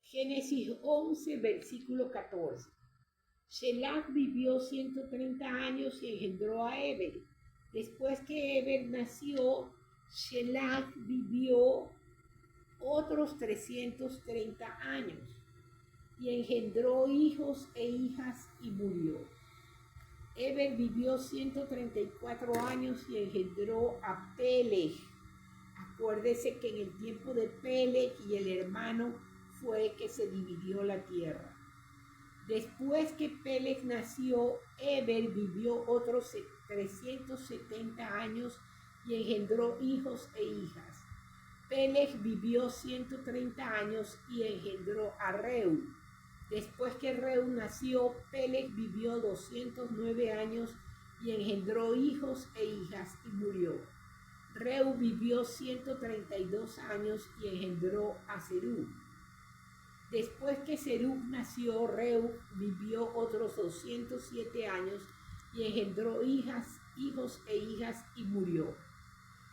Génesis 11, versículo 14. Shelah vivió 130 años y engendró a Eber. Después que Eber nació, Shelah vivió otros 330 años y engendró hijos e hijas y murió. Eber vivió 134 años y engendró a Peleg. Acuérdese que en el tiempo de Peleg y el hermano fue que se dividió la tierra. Después que Peleg nació, Eber vivió otros 370 años y engendró hijos e hijas. Peleg vivió 130 años y engendró a Reu. Después que Reu nació, Peleg vivió 209 años y engendró hijos e hijas y murió. Reu vivió 132 años y engendró a Serug. Después que Serug nació, Reu vivió otros 207 años y engendró hijos e hijas y murió.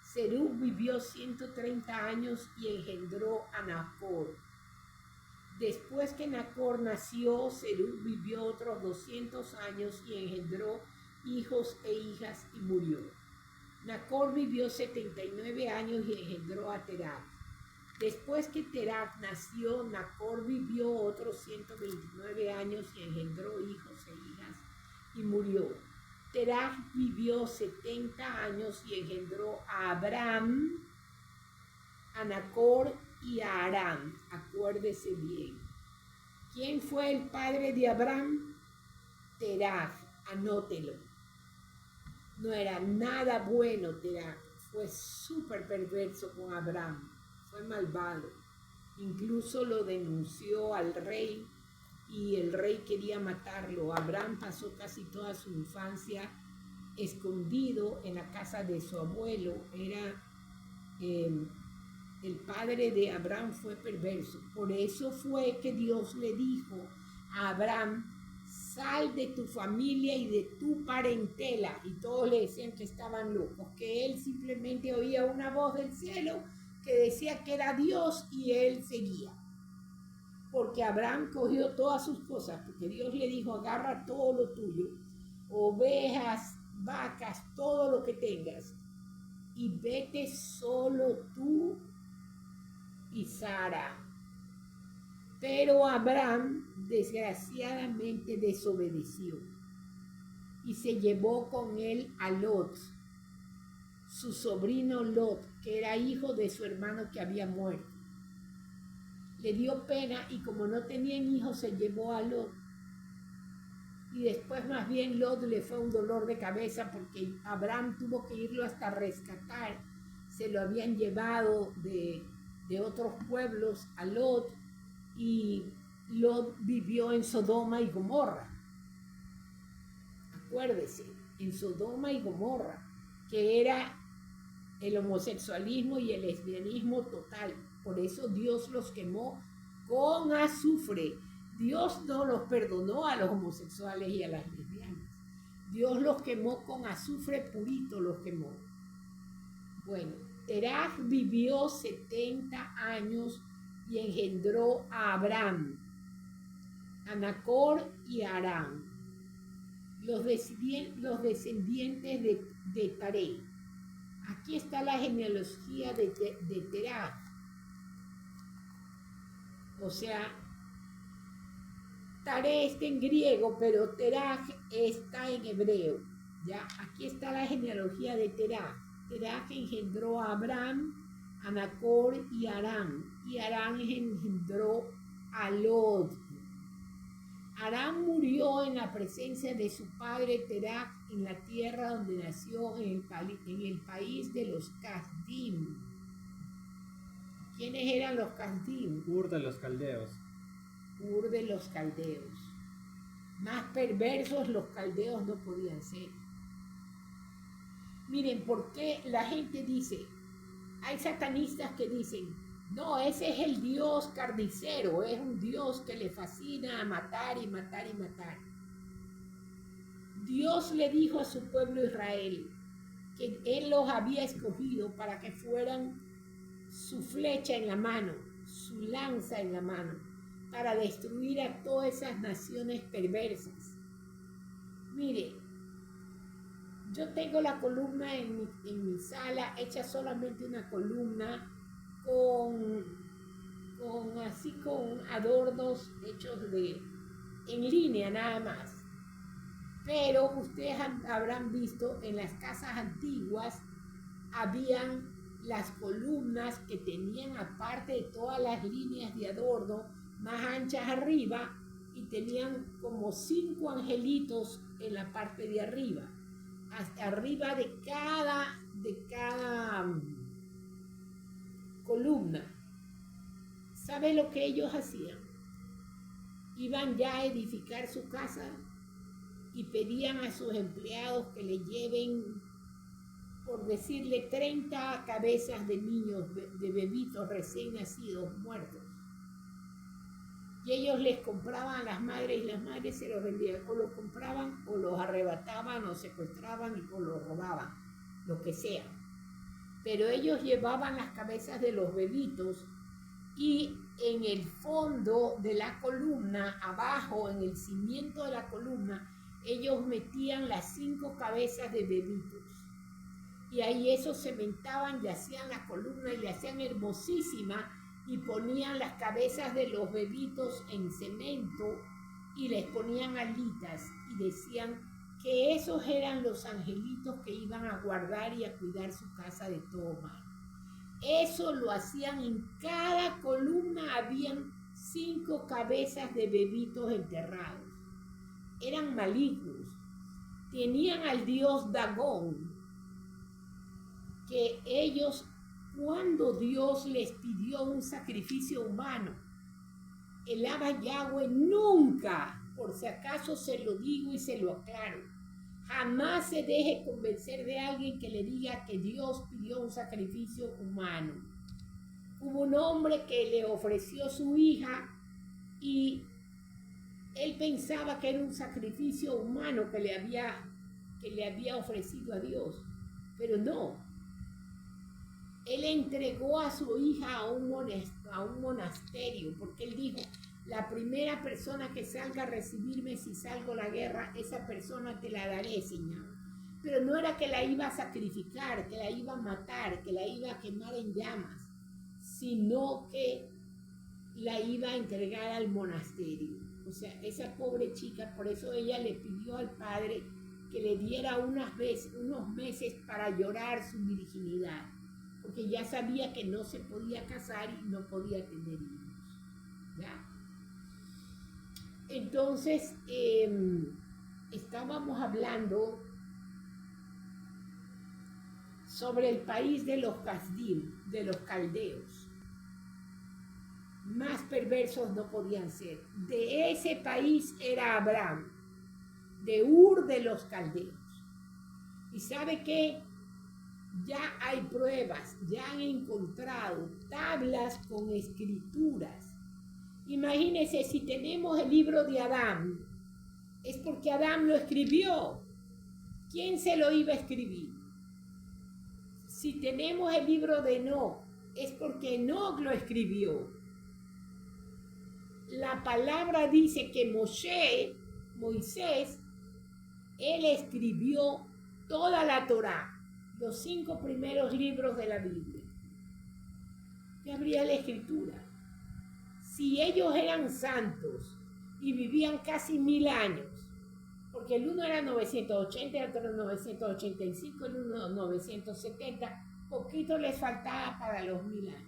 Serug vivió 130 años y engendró a Nacor. Después que Nacor nació, Serug vivió otros 200 años y engendró hijos e hijas y murió. Nacor vivió 79 años y engendró a Terach. Después que Terach nació, Nacor vivió otros 129 años y engendró hijos e hijas y murió. Terach vivió 70 años y engendró a Abram, a Nacor y a Aram. Acuérdese bien. ¿Quién fue el padre de Abram? Terach, anótelo. No era nada bueno Terach, fue súper perverso con Abram, fue malvado. Incluso lo denunció al rey y el rey quería matarlo. Abram pasó casi toda su infancia escondido en la casa de su abuelo. El padre de Abram fue perverso. Por eso fue que Dios le dijo a Abram: sal de tu familia y de tu parentela. Y todos le decían que estaban locos, que él simplemente oía una voz del cielo que decía que era Dios y él seguía. Porque Abraham cogió todas sus cosas, porque Dios le dijo: agarra todo lo tuyo, ovejas, vacas, todo lo que tengas, y vete solo tú y Sara. Pero Abraham desgraciadamente desobedeció y se llevó con él a Lot, su sobrino Lot, que era hijo de su hermano que había muerto. Le dio pena y como no tenían hijos se llevó a Lot. Y después más bien Lot le fue un dolor de cabeza porque Abraham tuvo que irlo hasta rescatar. Se lo habían llevado de otros pueblos a Lot y Lot vivió en Sodoma y Gomorra. Acuérdese, en Sodoma y Gomorra, que era el homosexualismo y el lesbianismo total. Por eso Dios los quemó con azufre. Dios no los perdonó a los homosexuales y a las lesbianas. Dios los quemó con azufre purito, los quemó. Bueno, Terach vivió 70 años y engendró a Abram, a Nacor y a Aram, los descendientes de Taré. Aquí está la genealogía de Terach. O sea, Taré está en griego, pero Terach está en hebreo. ¿Ya? Aquí está la genealogía de Terach. Terach engendró a Abram, a Nacor y a Aram. Y Aram engendró a Lot. Aram murió en la presencia de su padre Terach en la tierra donde nació, en el país de los Kasdim. ¿Quiénes eran los Kasdim? Ur de los caldeos. Ur de los caldeos. Más perversos los caldeos no podían ser. Miren, ¿por qué la gente dice? Hay satanistas que dicen: no, ese es el Dios carnicero, es un Dios que le fascina matar y matar y matar. Dios le dijo a su pueblo Israel que Él los había escogido para que fueran su flecha en la mano, su lanza en la mano, para destruir a todas esas naciones perversas. Mire, yo tengo la columna en mi sala, hecha solamente una columna con adornos hechos en línea nada más. Pero ustedes habrán visto en las casas antiguas habían las columnas que tenían, aparte de todas las líneas de adorno más anchas arriba, y tenían como 5 angelitos en la parte de arriba, hasta arriba de cada columna. ¿Sabe lo que ellos hacían? Iban ya a edificar su casa y pedían a sus empleados que le lleven, por decirle, 30 cabezas de niños, de bebitos recién nacidos, muertos. Y ellos les compraban a las madres, y las madres se los vendían, o los compraban, o los arrebataban, o secuestraban, o los robaban, lo que sea. Pero ellos llevaban las cabezas de los bebitos, y en el fondo de la columna, abajo, en el cimiento de la columna, ellos metían las 5 cabezas de bebitos. Y ahí esos cementaban y hacían la columna y la hacían hermosísima, y ponían las cabezas de los bebitos en cemento y les ponían alitas y decían que esos eran los angelitos que iban a guardar y a cuidar su casa de todo mal. Eso lo hacían en cada columna, habían 5 cabezas de bebitos enterrados. Eran malignos. Tenían al dios Dagón, que ellos, cuando Dios les pidió un sacrificio humano, el Abba Yahweh nunca, por si acaso se lo digo y se lo aclaro, jamás se deje convencer de alguien que le diga que Dios pidió un sacrificio humano. Hubo un hombre que le ofreció su hija y él pensaba que era un sacrificio humano que le había ofrecido a Dios, pero no. Él entregó a su hija a un monasterio, porque él dijo, la primera persona que salga a recibirme si salgo a la guerra, esa persona te la daré, Señor. Pero no era que la iba a sacrificar, que la iba a matar, que la iba a quemar en llamas, sino que la iba a entregar al monasterio. O sea, esa pobre chica, por eso ella le pidió al padre que le diera unos meses para llorar su virginidad, porque ya sabía que no se podía casar y no podía tener hijos. ¿Ya? Entonces, estábamos hablando sobre el país de los Casdim, de los caldeos. Más perversos no podían ser. De ese país era Abraham, de Ur de los caldeos. ¿Y sabe qué? Ya hay pruebas, ya han encontrado tablas con escrituras. Imagínense, si tenemos el libro de Adán, es porque Adán lo escribió. ¿Quién se lo iba a escribir? Si tenemos el libro de Enoc, es porque Enoc lo escribió. La palabra dice que Moisés, él escribió toda la Torá, los 5 primeros libros de la Biblia. ¿Qué habría la escritura? Si ellos eran santos y vivían casi 1000 años, porque el uno era 980, el otro 985, el uno 970, poquito les faltaba para los 1000 años.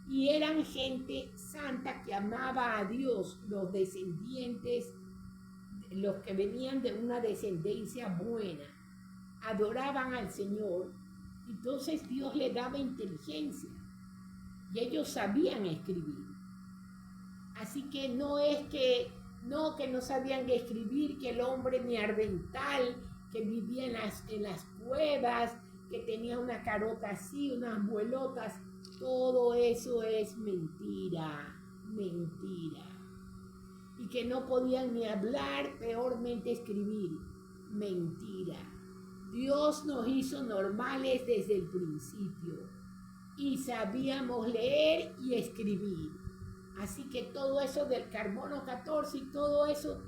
Y eran gente santa que amaba a Dios, los descendientes, los que venían de una descendencia buena, adoraban al Señor. Entonces Dios les daba inteligencia y ellos sabían escribir. Así que no es que no sabían escribir, que el hombre neandertal que vivía en las cuevas, que tenía una carota así, unas muelotas, todo eso es mentira, mentira. Y que no podían ni hablar, peormente escribir, mentira. Dios nos hizo normales desde el principio y sabíamos leer y escribir. Así que todo eso del carbono 14 y todo eso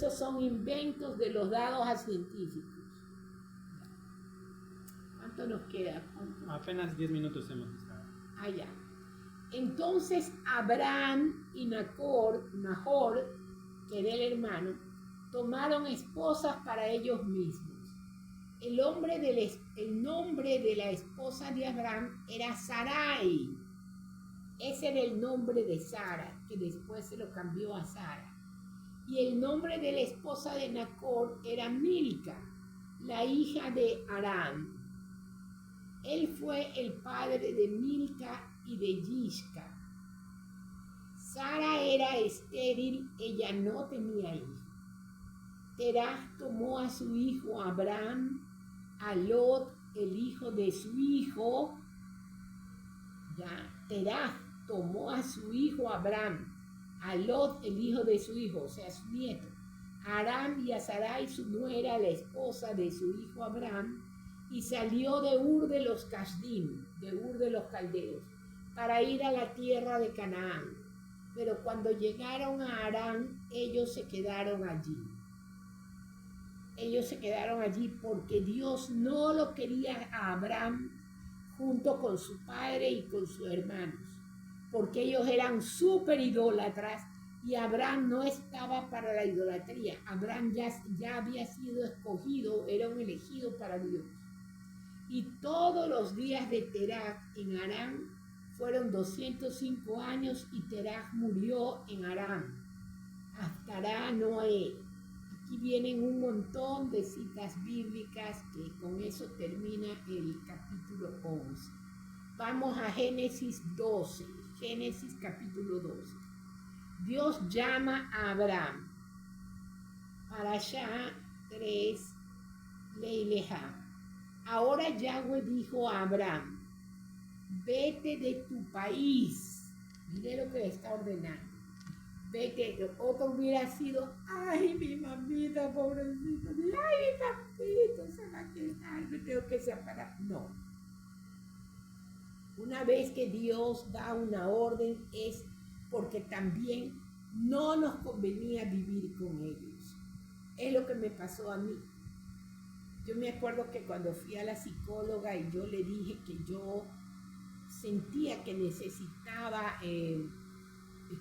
son inventos de los dados a científicos. ¿Cuánto nos queda? ¿Cuánto? Apenas 10 minutos hemos estado. Allá. Entonces Abraham y Nahor, que era el hermano, tomaron esposas para ellos mismos. El nombre de la esposa de Abraham era Sarai. Ese era el nombre de Sara, que después se lo cambió a Sara. Y el nombre de la esposa de Nahor era Milca, la hija de Aram. Él fue el padre de Milca y de Yisca. Sara era estéril, ella no tenía hijo. Terah tomó a su hijo Abraham, a Lot, el hijo de su hijo. Terah tomó a su hijo Abraham, a Lot, el hijo de su hijo, o sea, su nieto, a Aram y a Sarai, su nuera, la esposa de su hijo Abraham, y salió de Ur de los Casdim, de Ur de los Caldeos, para ir a la tierra de Canaán. Pero cuando llegaron a Harán, ellos se quedaron allí. Ellos se quedaron allí porque Dios no lo quería a Abraham junto con su padre y con sus hermanos, porque ellos eran súper idólatras y Abraham no estaba para la idolatría. Abraham ya había sido escogido, era un elegido para Dios. Y todos los días de Terah en Harán fueron 205 años y Terah murió en Harán. Hasta Noé. Aquí vienen un montón de citas bíblicas que con eso termina el capítulo 11. Vamos a Génesis 12, Génesis capítulo 12. Dios llama a Abraham. Parashá 3, Leileja. Ahora Yahweh dijo a Abraham, vete de tu país. Mire lo que le está ordenando. Vete, otro hubiera sido, ay, mi mamita, pobrecita, ay, mi papito, se va a quedar, me tengo que separar. No. Una vez que Dios da una orden es porque también no nos convenía vivir con ellos. Es lo que me pasó a mí. Yo me acuerdo que cuando fui a la psicóloga y yo le dije que yo sentía que necesitaba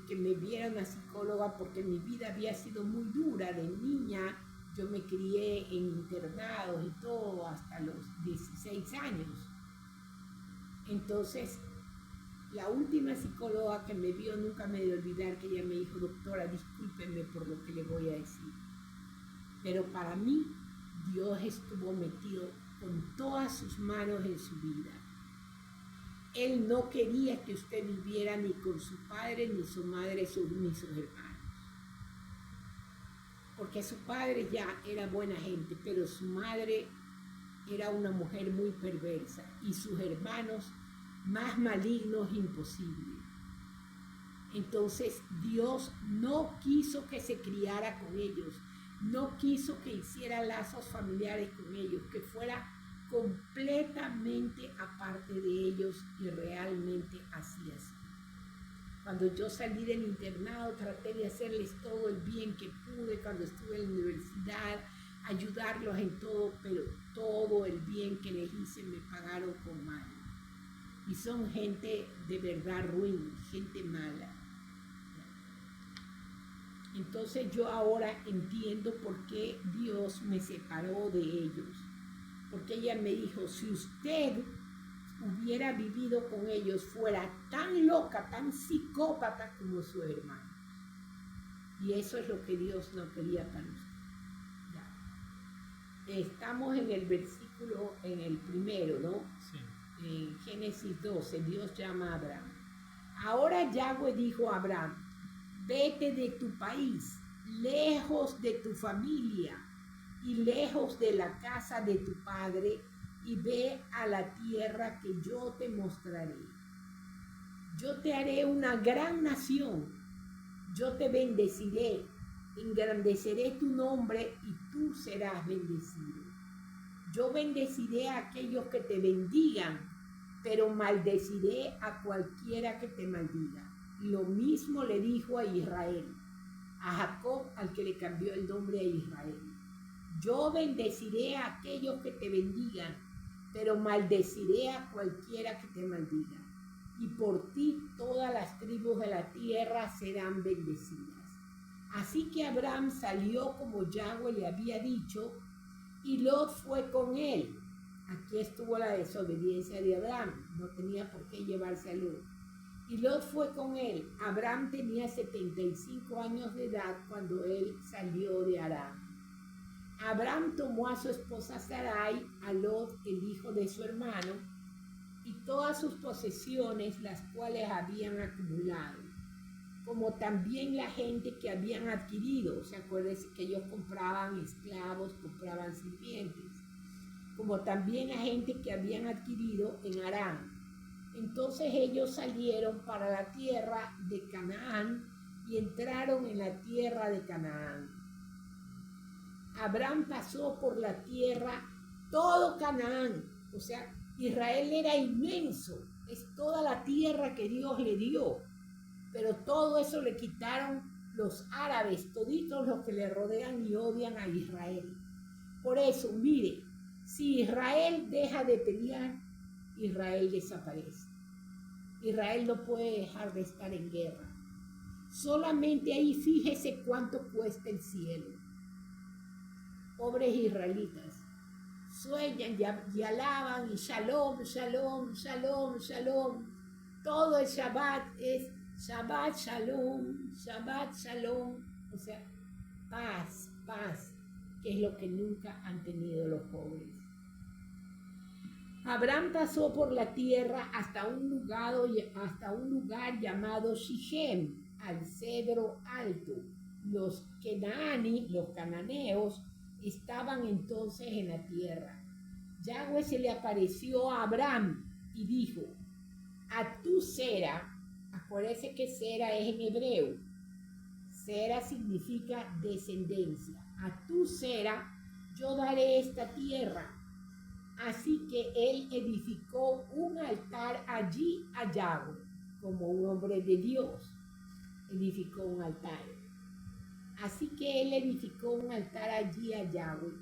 que me viera una psicóloga porque mi vida había sido muy dura de niña. Yo me crié en internados y todo hasta los 16 años. Entonces, la última psicóloga que me vio, nunca me de olvidar que ella me dijo, doctora, discúlpeme por lo que le voy a decir, pero para mí Dios estuvo metido con todas sus manos en su vida. Él no quería que usted viviera ni con su padre, ni su madre, ni sus hermanos. Porque su padre ya era buena gente, pero su madre era una mujer muy perversa y sus hermanos más malignos imposible. Entonces Dios no quiso que se criara con ellos, no quiso que hiciera lazos familiares con ellos, que fuera completamente aparte de ellos, y realmente así es. Cuando yo salí del internado traté de hacerles todo el bien que pude. Cuando estuve en la universidad, ayudarlos en todo, pero todo el bien que les hice me pagaron con mal. Y son gente de verdad ruin, gente mala. Entonces yo ahora entiendo por qué Dios me separó de ellos. Porque ella me dijo, si usted hubiera vivido con ellos, fuera tan loca, tan psicópata como su hermano. Y eso es lo que Dios no quería para usted. Ya. Estamos en el versículo, en el primero, ¿no? Sí. En Génesis 12, Dios llama a Abraham. Ahora Yahweh dijo a Abraham, vete de tu país, lejos de tu familia y lejos de la casa de tu padre, y ve a la tierra que yo te mostraré. Yo te haré una gran nación, yo te bendeciré, engrandeceré tu nombre y tú serás bendecido. Yo bendeciré a aquellos que te bendigan, pero maldeciré a cualquiera que te maldiga. lo mismo le dijo a Israel, a Jacob, al que le cambió el nombre a Israel. Yo bendeciré a aquellos que te bendigan, pero maldeciré a cualquiera que te maldiga. Y por ti todas las tribus de la tierra serán bendecidas. Así que Abraham salió como Yahweh le había dicho, y Lot fue con él. Aquí estuvo la desobediencia de Abraham, no tenía por qué llevarse a Lot. Y Lot fue con él. Abraham tenía 75 años de edad cuando él salió de Harán. Abraham tomó a su esposa Sarai, a Lot, el hijo de su hermano, y todas sus posesiones, las cuales habían acumulado, como también la gente que habían adquirido. ¿Se acuerdan que ellos compraban esclavos, compraban sirvientes? Como también la gente que habían adquirido en Harán. Entonces ellos salieron para la tierra de Canaán y entraron en la tierra de Canaán. Abraham pasó por la tierra, todo Canaán, o sea, Israel era inmenso, es toda la tierra que Dios le dio, pero todo eso le quitaron los árabes, toditos los que le rodean y odian a Israel. Por eso, mire, si Israel deja de pelear, Israel desaparece. Israel no puede dejar de estar en guerra. Solamente ahí fíjese cuánto cuesta el cielo. Pobres israelitas, sueñan y alaban y shalom, shalom, shalom, shalom. Todo el Shabbat es Shabbat, shalom, Shabbat, shalom. O sea, paz, paz, que es lo que nunca han tenido los pobres. Abraham pasó por la tierra hasta un lugar llamado Shichem, al cedro alto. Los cananeos, estaban entonces en la tierra. Yahweh se le apareció a Abraham y dijo, a tu Sera, acuérdese que Sera es en hebreo, Sera significa descendencia, a tu Sera yo daré esta tierra. Así que él edificó un altar allí a Yahweh, como un hombre de Dios, edificó un altar. Así que él edificó un altar allí a Yahweh,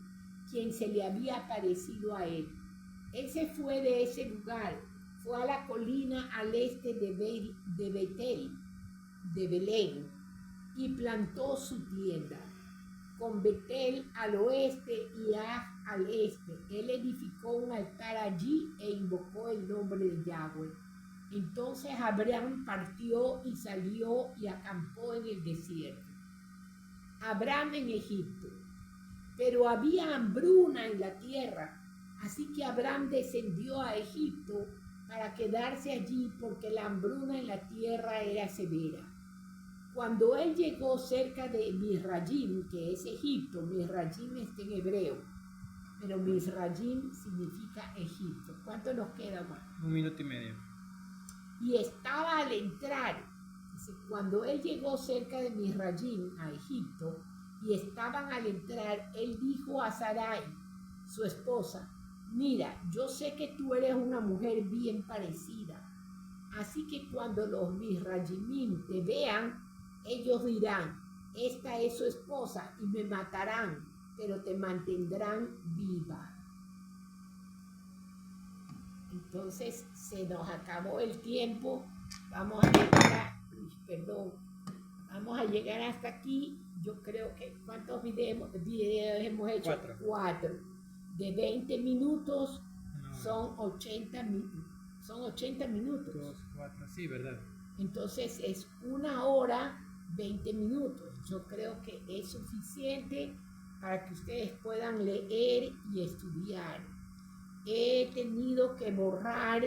quien se le había aparecido a él. Él se fue de ese lugar, fue a la colina al este de Betel, de Belén, y plantó su tienda, con Betel al oeste y al este. Él edificó un altar allí e invocó el nombre de Yahweh. Entonces Abraham partió y salió y acampó en el desierto. Abraham en Egipto. Pero había hambruna en la tierra, así que Abraham descendió a Egipto para quedarse allí porque la hambruna en la tierra era severa. Cuando él llegó cerca de Misrayim, que es Egipto, Misrayim está en hebreo, pero Misrayim significa Egipto. ¿Cuánto nos queda, Juan? 1 minuto y medio. Y estaba al entrar, cuando él llegó cerca de Misrayim, a Egipto, y estaban al entrar, él dijo a Sarai, su esposa, mira, yo sé que tú eres una mujer bien parecida, así que cuando los Misrayimim te vean, ellos dirán, esta es su esposa y me matarán, pero te mantendrán viva. Entonces se nos acabó el tiempo, vamos a llegar hasta aquí. Yo creo que, ¿cuántos videos hemos hecho? 4. De 20 minutos son 80 minutos. 2, 4, sí, ¿verdad? Entonces es 1 hora 20 minutos. Yo creo que es suficiente para que ustedes puedan leer y estudiar. He tenido que borrar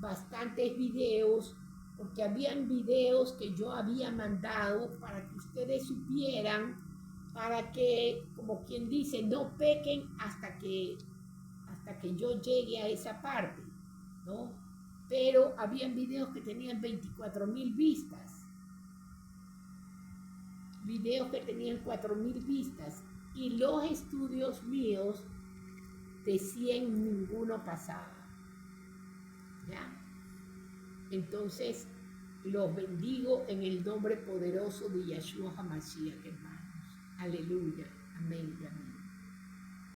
bastantes videos porque habían videos que yo había mandado para que ustedes supieran, para que, como quien dice, no pequen hasta que yo llegue a esa parte, ¿no? Pero habían videos que tenían 24,000 vistas, videos que tenían 4,000 vistas, y los estudios míos de 100 ninguno pasaba, ¿ya? Entonces Los bendigo en el nombre poderoso de Yeshua HaMashiach, hermanos. Aleluya. Amén y amén.